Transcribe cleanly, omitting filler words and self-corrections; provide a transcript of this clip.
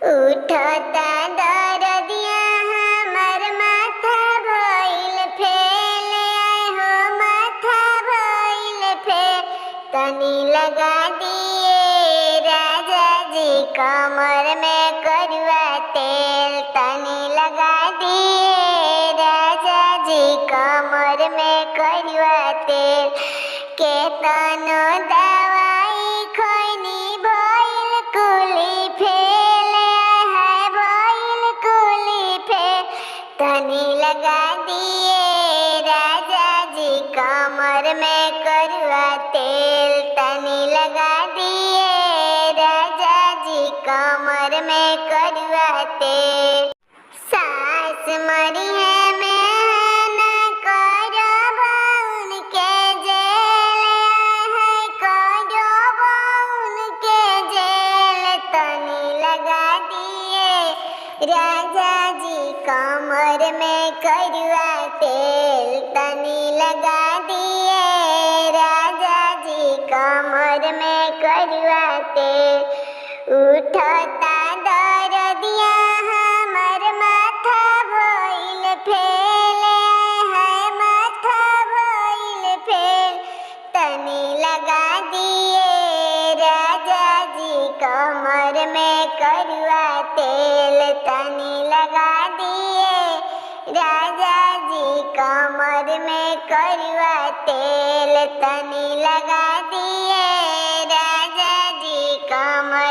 उठता दरदिया हमर माथा भइल फेल, हो माथा भइल फेल। तनी लगा दिए राजा जी कमर में करुआ तेल, तनी लगा दिए राजा जी कमर में करुआ तेल। के तनो दवाई खैनी भइल कुली फेल, है भइल कुली फेल। तनी लगा दिए राजा जी कमर में करुआ तेल, तनी लगा दिए राजा जी कमर में करुआ तेल। सास मरी है मैं करब उनके जेल, है करब उनके जेल। तनी लगा दिए राजा जी कमर में करुआ तेल, तनी लगा दिए राजा जी कमर में करुआ तेल। उठता दरदिया हमर माथा भइल फेल, है माथा भइल फेल। तनी लगा दिए राजा जी कमर में करुआ तेल, तनी लगा दिए राजा जी कमर में करुआ तेल, तनी लगा